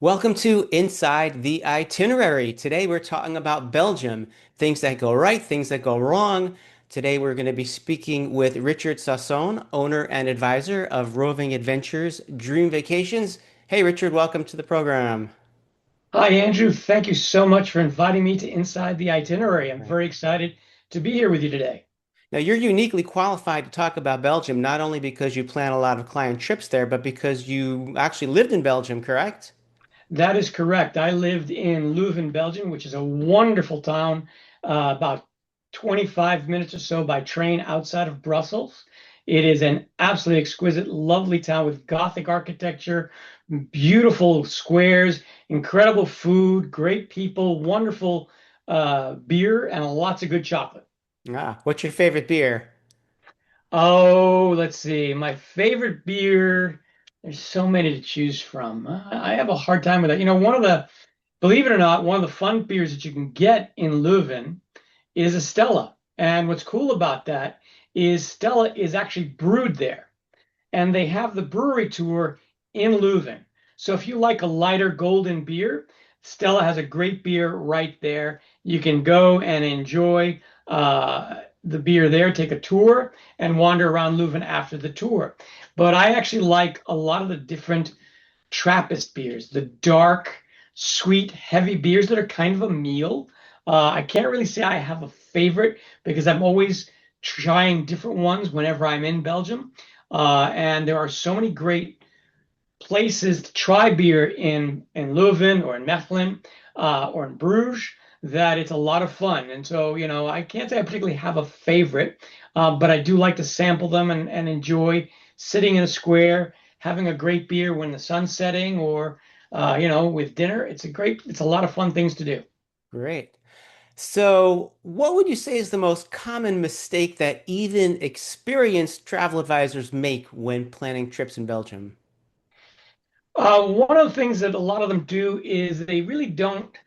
Welcome to Inside the Itinerary. Today we're talking about Belgium, things that go right, things that go wrong. Today we're going to be speaking with Richard Sasson, owner and advisor of Roving Adventures Dream Vacations. Hey Richard, welcome to the program. Hi, Andrew. Thank you so much for inviting me to Inside the Itinerary. I'm Right. very excited to be here with you today. Now you're uniquely qualified to talk about Belgium, not only because you plan a lot of client trips there, but because you actually lived in Belgium, correct? That is correct. I lived in Leuven, Belgium, which is a wonderful town, about 25 minutes or so by train outside of Brussels. It is an absolutely exquisite, lovely town with Gothic architecture, beautiful squares, incredible food, great people, wonderful beer, and lots of good chocolate. What's your favorite beer? Oh, let's see. My favorite beer, there's so many to choose from. I have a hard time with that. Believe it or not, one of the fun beers that you can get in Leuven is a Stella. And what's cool about that is Stella is actually brewed there. And they have the brewery tour in Leuven. So if you like a lighter golden beer, Stella has a great beer right there. You can go and enjoy the beer there, take a tour, and wander around Leuven after the tour. But I actually like a lot of the different Trappist beers, the dark, sweet, heavy beers that are kind of a meal. I can't really say I have a favorite because I'm always trying different ones whenever I'm in Belgium. And there are so many great places to try beer in Leuven or in Mechelen or in Bruges that it's a lot of fun. And so, I can't say I particularly have a favorite, but I do like to sample them and enjoy sitting in a square, having a great beer when the sun's setting or, with dinner. It's a lot of fun things to do. Great. So, what would you say is the most common mistake that even experienced travel advisors make when planning trips in Belgium? One of the things that a lot of them do is they really don't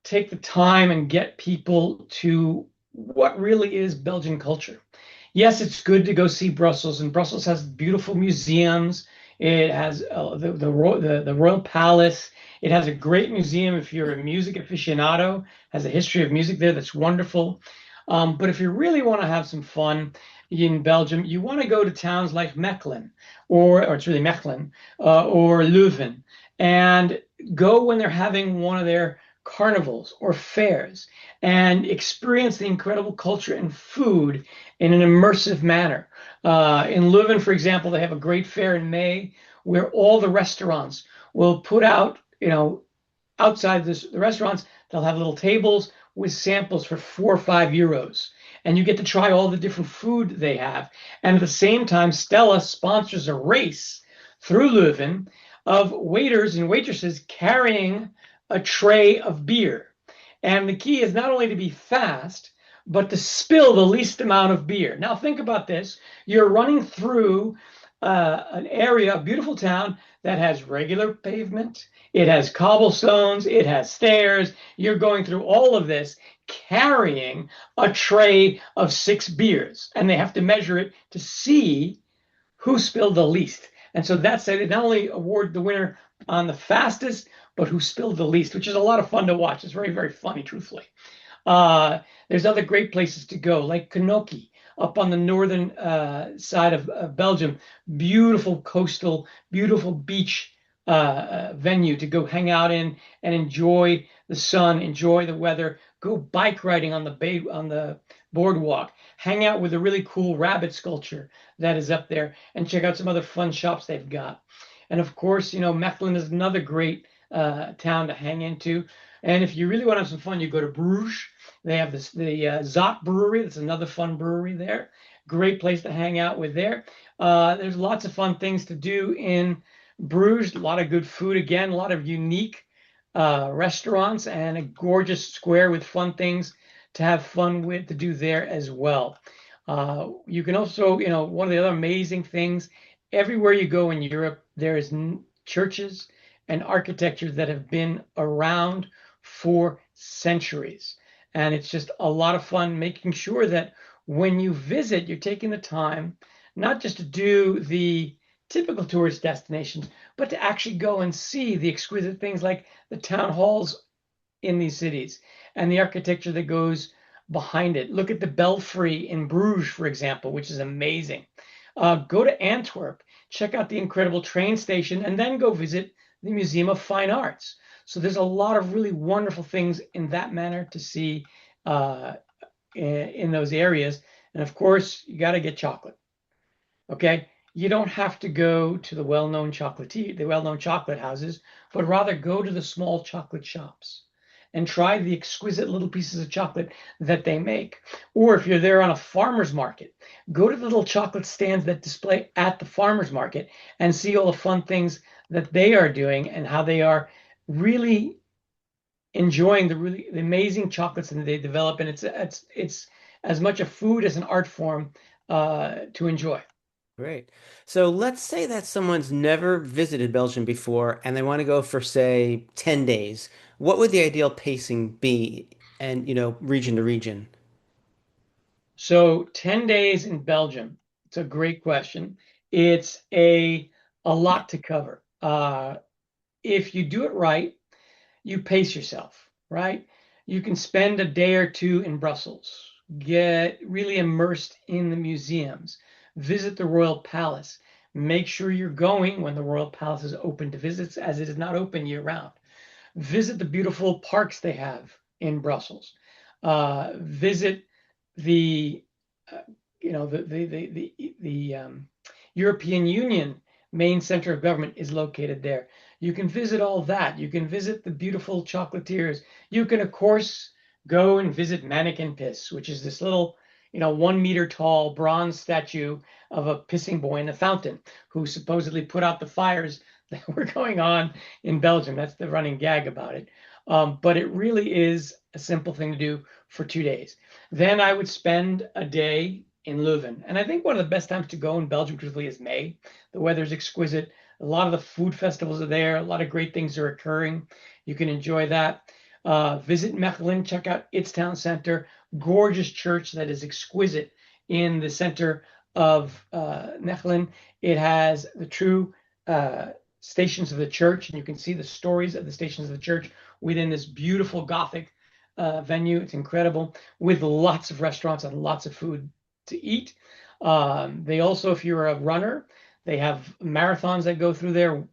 take the time and get people to what really is Belgian culture. Yes, it's good to go see Brussels, and Brussels has beautiful museums. It has the Royal Palace. It has a great museum if you're a music aficionado. Has a history of music there that's wonderful. But if you really want to have some fun in Belgium, you want to go to towns like Mechelen, or it's really Mechelen, or Leuven, and go when they're having one of their carnivals or fairs and experience the incredible culture and food in an immersive manner. In Leuven, for example, they have a great fair in May where all the restaurants will put out, outside the restaurants, they'll have little tables with samples for 4 or 5 euros. And you get to try all the different food they have. And at the same time, Stella sponsors a race through Leuven of waiters and waitresses carrying a tray of beer. And the key is not only to be fast, but to spill the least amount of beer. Now, think about this. You're running through an area, a beautiful town that has regular pavement, it has cobblestones, it has stairs. You're going through all of this carrying a tray of 6 beers, and they have to measure it to see who spilled the least. And so that's it. They not only award the winner on the fastest, but who spilled the least, which is a lot of fun to watch. It's very, very funny, truthfully. There's other great places to go, like Knokke, up on the northern side of Belgium. Beautiful coastal, beautiful beach venue to go hang out in and enjoy the sun, enjoy the weather. Go bike riding on the boardwalk. Hang out with a really cool rabbit sculpture that is up there, and check out some other fun shops they've got. And of course, Mechelen is another great town to hang into. And if you really want to have some fun, you go to Bruges. They have the Zot Brewery. That's another fun brewery there. Great place to hang out with there. There's lots of fun things to do in Bruges. A lot of good food again. A lot of unique restaurants and a gorgeous square with fun things to have fun with to do there as well. You can also, one of the other amazing things, everywhere you go in Europe, there is churches and architecture that have been around for centuries. And it's just a lot of fun making sure that when you visit, you're taking the time not just to do the typical tourist destinations, but to actually go and see the exquisite things like the town halls in these cities and the architecture that goes behind it. Look at the Belfry in Bruges, for example, which is amazing. Go to Antwerp, check out the incredible train station, and then go visit the Museum of Fine Arts. So there's a lot of really wonderful things in that manner to see uh, in those areas. And of course, you got to get chocolate. Okay. You don't have to go to the well-known chocolate houses, but rather go to the small chocolate shops and try the exquisite little pieces of chocolate that they make. Or if you're there on a farmer's market, go to the little chocolate stands that display at the farmer's market and see all the fun things that they are doing and how they are really enjoying the amazing chocolates that they develop. And it's as much a food as an art form to enjoy. Great. So let's say that someone's never visited Belgium before and they want to go for, say, 10 days. What would the ideal pacing be and, region to region? So 10 days in Belgium. It's a great question. It's a lot to cover. If you do it right, you pace yourself, right? You can spend a day or two in Brussels, get really immersed in the museums, visit the Royal Palace. Make sure you're going when the Royal Palace is open to visits, as it is not open year round. Visit the beautiful parks they have in Brussels. Visit the uh, the European Union main center of government is located there. You can visit all that. You can visit the beautiful chocolatiers. You can, of course, go and visit Mannequin Piss, which is this little, 1 meter tall bronze statue of a pissing boy in a fountain who supposedly put out the fires that were going on in Belgium. That's the running gag about it. But it really is a simple thing to do for 2 days. Then I would spend a day in Leuven. And I think one of the best times to go in Belgium, truthfully, is May. The weather's exquisite. A lot of the food festivals are there. A lot of great things are occurring. You can enjoy that. Visit Mechelen, check out its town center. Gorgeous church that is exquisite in the center of Mechelen. It has the true stations of the church, and you can see the stories of the stations of the church within this beautiful Gothic venue. It's incredible with lots of restaurants and lots of food to eat. They also, if you're a runner, they have marathons that go through there. A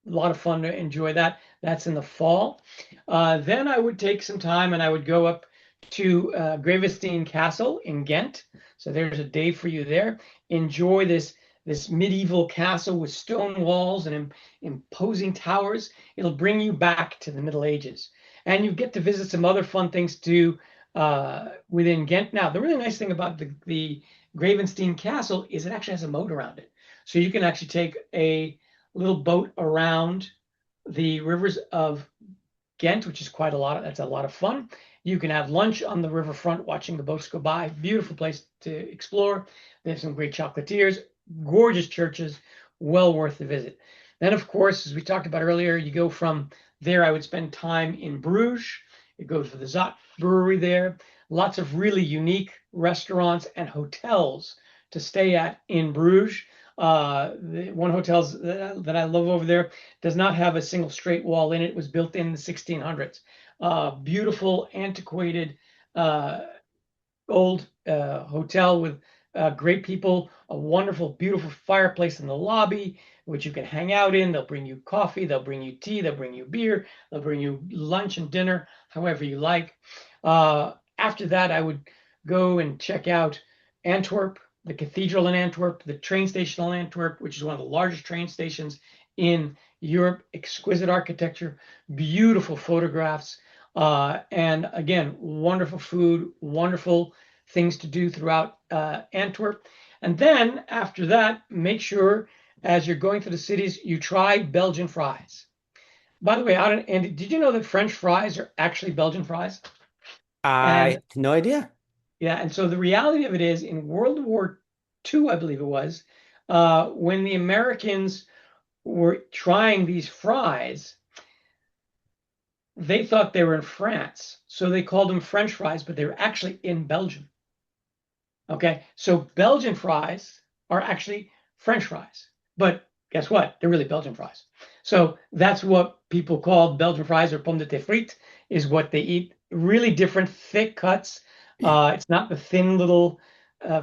lot of fun to enjoy that. That's in the fall. Then I would take some time and I would go up to Gravestein Castle in Ghent. So there's a day for you there. Enjoy this medieval castle with stone walls and imposing towers. It'll bring you back to the Middle Ages. And you get to visit some other fun things too within Ghent. Now, the really nice thing about the Gravenstein Castle is it actually has a moat around it. So you can actually take a little boat around the rivers of Ghent, which is that's a lot of fun. You can have lunch on the riverfront watching the boats go by. Beautiful place to explore. They have some great chocolatiers, gorgeous churches, well worth the visit. Then, of course, as we talked about earlier, you go from there. I would spend time in Bruges. You go to the Zot Brewery there. Lots of really unique restaurants and hotels to stay at in Bruges. The one hotel that I love over there does not have a single straight wall in it. It was built in the 1600s. Beautiful, antiquated, old hotel with great people, a wonderful, beautiful fireplace in the lobby, which you can hang out in. They'll bring you coffee, they'll bring you tea, they'll bring you beer, they'll bring you lunch and dinner, however you like. After that, I would go and check out Antwerp, the cathedral in Antwerp, the train station in Antwerp, which is one of the largest train stations in Europe. Exquisite architecture, beautiful photographs, and again, wonderful food, wonderful things to do throughout Antwerp. And then after that, make sure as you're going through the cities, you try Belgian fries. By the way, Andy, did you know that French fries are actually Belgian fries? I And had no idea. yeah, and so the reality of it is in World War II, I believe it was, when the Americans were trying these fries, they thought they were in France. So they called them French fries, but they were actually in Belgium. Okay, so Belgian fries are actually French fries, but guess what? They're really Belgian fries. So that's what people call Belgian fries or pomme de terre frites is what they eat. Really different, thick cuts. It's not the thin little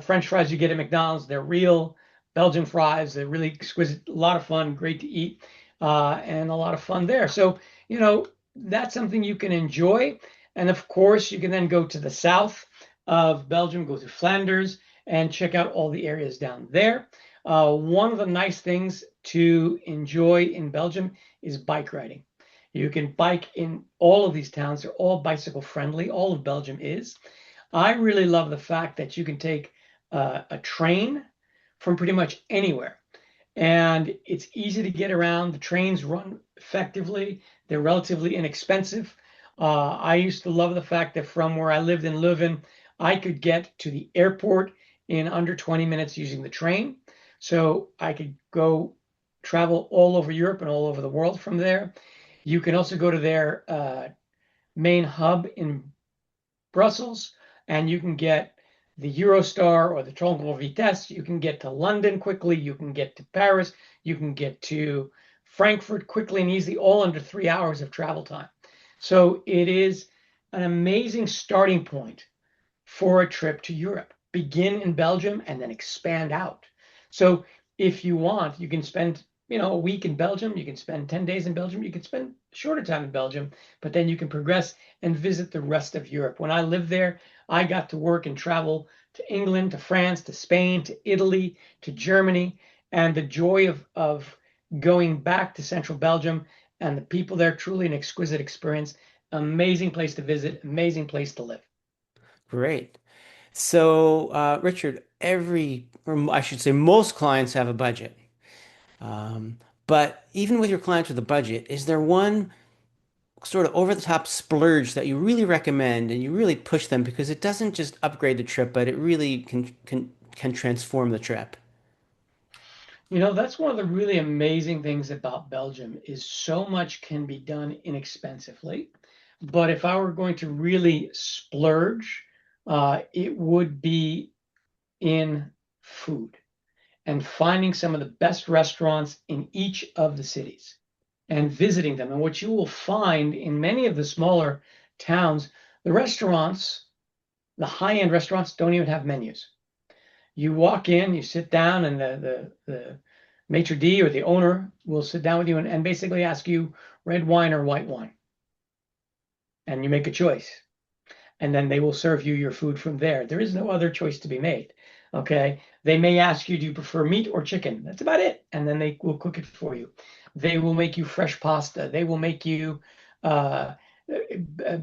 French fries you get at McDonald's. They're real Belgian fries. They're really exquisite, a lot of fun, great to eat, and a lot of fun there. So, that's something you can enjoy. And of course, you can then go to the south of Belgium, go to Flanders, and check out all the areas down there. One of the nice things to enjoy in Belgium is bike riding. You can bike in all of these towns. They're all bicycle friendly. All of Belgium is. I really love the fact that you can take a train from pretty much anywhere and it's easy to get around. The trains run effectively. They're relatively inexpensive. I used to love the fact that from where I lived in Leuven, I could get to the airport in under 20 minutes using the train. So I could go travel all over Europe and all over the world from there. You can also go to their main hub in Brussels, and you can get the Eurostar or the Tron Grande Vitesse. You can get to London quickly. You can get to Paris. You can get to Frankfurt quickly and easily, all under 3 hours of travel time. So it is an amazing starting point for a trip to Europe. Begin in Belgium and then expand out. So if you want, you can spend, a week in Belgium, you can spend 10 days in Belgium, you can spend a shorter time in Belgium, but then you can progress and visit the rest of Europe. When I lived there, I got to work and travel to England, to France, to Spain, to Italy, to Germany, and the joy of going back to central Belgium and the people there, truly an exquisite experience. Amazing place to visit, amazing place to live. Great. So, Richard, or I should say, most clients have a budget. Um, but even with your clients with a budget, is there one sort of over-the-top splurge that you really recommend and you really push them because it doesn't just upgrade the trip, but it really can transform the trip? That's one of the really amazing things about Belgium is so much can be done inexpensively. But if I were going to really splurge, it would be in food and finding some of the best restaurants in each of the cities and visiting them. And what you will find in many of the smaller towns, the restaurants, the high-end restaurants don't even have menus. You walk in, you sit down, and the maitre d' or the owner will sit down with you and basically ask you red wine or white wine, and you make a choice, and then they will serve you your food from there. There is no other choice to be made. Okay, they may ask you, do you prefer meat or chicken? That's about it, and then they will cook it for you. They will make you fresh pasta. They will make you uh, uh,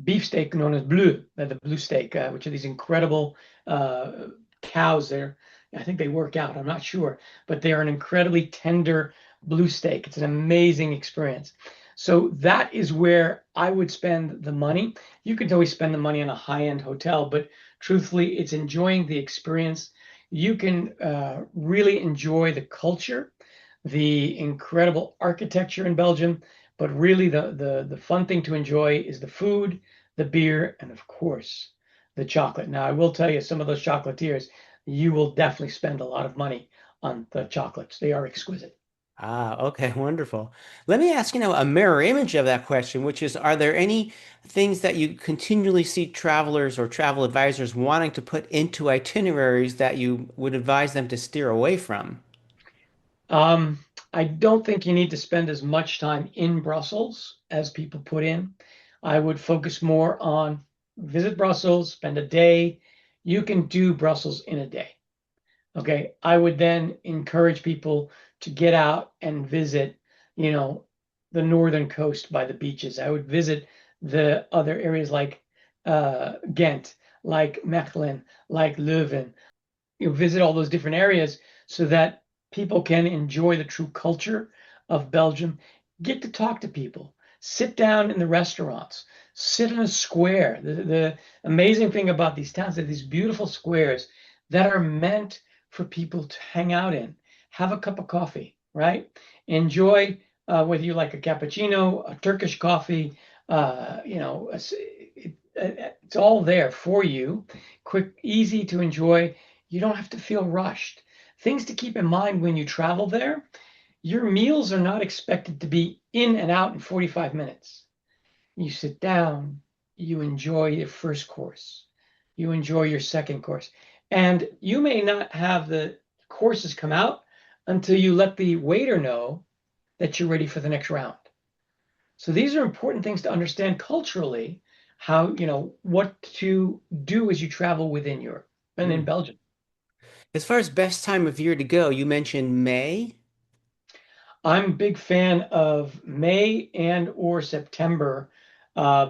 beefsteak known as bleu, the blue steak, which are these incredible uh, cows there. I think they work out. I'm not sure, but they are an incredibly tender blue steak. It's an amazing experience. So that is where I would spend the money. You could always spend the money on a high-end hotel, but truthfully, it's enjoying the experience. You can really enjoy the culture, the incredible architecture in Belgium, but really the fun thing to enjoy is the food, the beer, and of course, the chocolate. Now, I will tell you, some of those chocolatiers, you will definitely spend a lot of money on the chocolates. They are exquisite. Ah, okay, wonderful. Let me ask you now a mirror image of that question, which is, are there any things that you continually see travelers or travel advisors wanting to put into itineraries that you would advise them to steer away from? Um, I don't think you need to spend as much time in Brussels as people put in. I would focus more on visit Brussels, spend a day. You can do Brussels in a day. Okay, I would then encourage people to get out and visit, you know, the northern coast by the beaches. I would visit the other areas like Ghent, like Mechelen, like Leuven, visit all those different areas so that people can enjoy the true culture of Belgium, get to talk to people, sit down in the restaurants, sit in a square. The amazing thing about these towns are these beautiful squares that are meant for people to hang out in, have a cup of coffee, right? Enjoy whether you like a cappuccino, a Turkish coffee, it's all there for you, quick, easy to enjoy. You don't have to feel rushed. things to keep in mind when you travel there. Your meals are not expected to be in and out in 45 minutes. You sit down, you enjoy your first course, you enjoy your second course, and you may not have the courses come out until you let the waiter know that you're ready for the next round. So these are important things to understand culturally, how, what to do as you travel within Europe and in Hmm. Belgium. As far as best time of year to go, you mentioned May. I'm a big fan of May and or September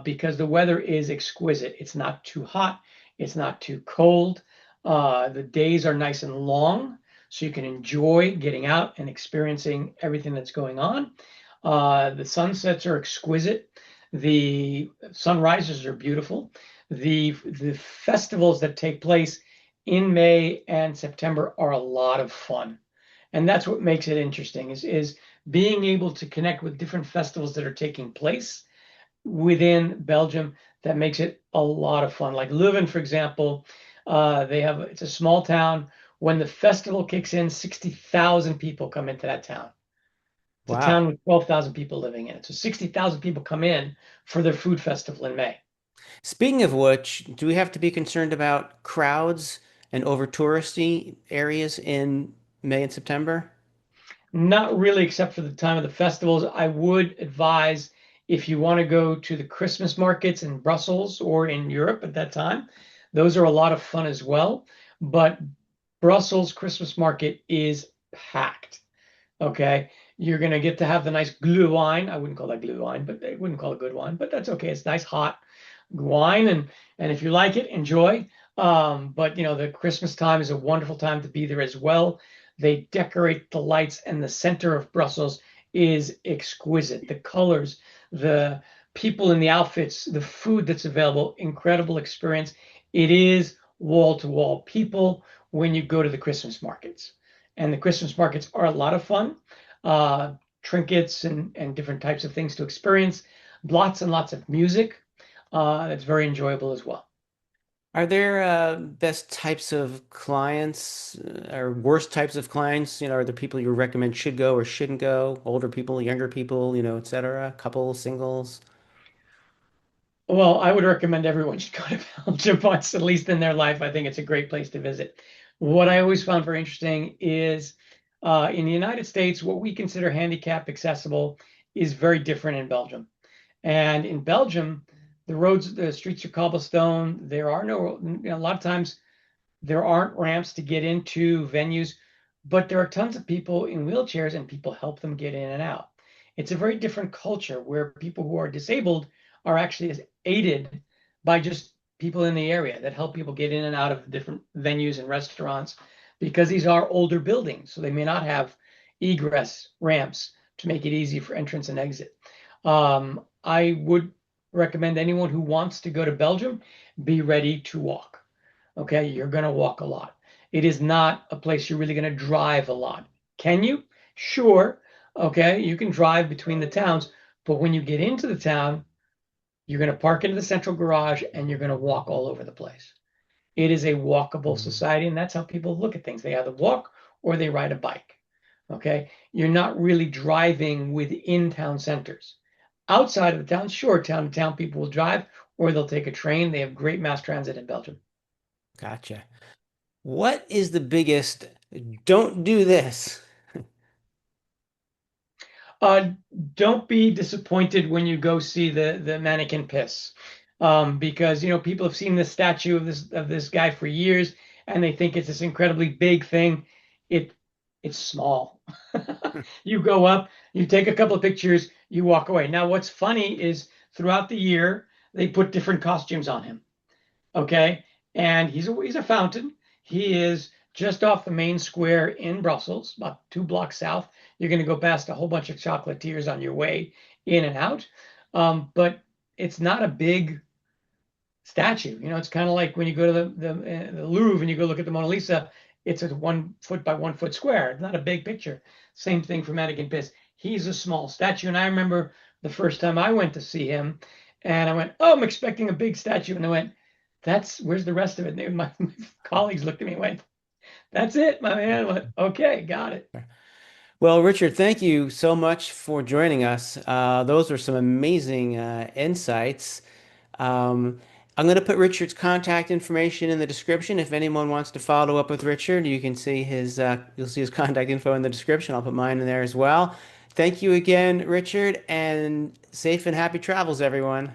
because the weather is exquisite. It's not too hot, it's not too cold. The days are nice and long, so you can enjoy getting out and experiencing everything that's going on. The sunsets are exquisite. The sunrises are beautiful. The festivals that take place in May and September are a lot of fun. And that's what makes it interesting is being able to connect with different festivals that are taking place within Belgium. That makes it a lot of fun. Like Leuven, for example, it's a small town. When the festival kicks in, 60,000 people come into that town. It's a Wow. town with 12,000 people living in it. So 60,000 people come in for their food festival in May. Speaking of which, do we have to be concerned about crowds and over touristy areas in May and September? Not really, except for the time of the festivals. I would advise if you want to go to the Christmas markets in Brussels or in Europe at that time, those are a lot of fun as well. But Brussels Christmas market is packed. Okay. You're going to get to have the nice glue wine. I wouldn't call that glue wine, but they wouldn't call it good wine, but that's okay. It's nice, hot wine. And if you like it, enjoy. But the Christmas time is a wonderful time to be there as well. They decorate the lights, and the center of Brussels is exquisite. The colors, the people in the outfits, the food that's available, incredible experience. It is wall to wall people when you go to the Christmas markets. And the Christmas markets are a lot of fun. Uh, Trinkets and different types of things to experience. Lots and lots of music. That's very enjoyable as well. Are there best types of clients or worst types of clients? Are there people you recommend should go or shouldn't go? Older people, younger people, etc. Couples, singles. Well, I would recommend everyone should go to Belgium once, at least in their life. I think it's a great place to visit. What I always found very interesting is in the United States, what we consider handicap accessible is very different in Belgium. And in Belgium, the streets are cobblestone. There are no, a lot of times there aren't ramps to get into venues, but there are tons of people in wheelchairs and people help them get in and out. It's a very different culture where people who are disabled are actually aided by just people in the area that help people get in and out of different venues and restaurants because these are older buildings, so they may not have egress ramps to make it easy for entrance and exit. I would recommend anyone who wants to go to Belgium be ready to walk. Okay, you're going to walk a lot. It is not a place you're really going to drive a lot. Can you? Sure. Okay, you can drive between the towns, but when you get into the town, you're going to park into the central garage and you're going to walk all over the place. It is a walkable Mm. society, and that's how people look at things. They either walk or they ride a bike. Okay, you're not really driving within town centers. Outside of the town, sure, town to town people will drive or they'll take a train. They have great mass transit in Belgium. Gotcha. What is the biggest don't do this? Uh, don't be disappointed when you go see the mannequin piss, because people have seen this statue of this guy for years, and they think it's this incredibly big thing. It it's small. You go up, you take a couple of pictures, you walk away. Now, what's funny is throughout the year they put different costumes on him. Okay, and he's a fountain. He is just off the main square in Brussels, about 2 blocks south. You're going to go past a whole bunch of chocolatiers on your way in and out. But it's not a big statue. It's kind of like when you go to the Louvre and you go look at the Mona Lisa. It's a 1 foot by 1 foot square. It's not a big picture. Same thing for Madigan Piss. He's a small statue, and I remember the first time I went to see him, and I went, "Oh, I'm expecting a big statue," and I went, "That's where's the rest of it?" And my colleagues looked at me and went, That's it, my man. Okay, got it. Well, Richard, thank you so much for joining us. Those were some amazing insights. Um, I'm going to put Richard's contact information in the description. If anyone wants to follow up with Richard, you can see you'll see his contact info in the description. I'll put mine in there as well. Thank you again, Richard, and safe and happy travels, everyone.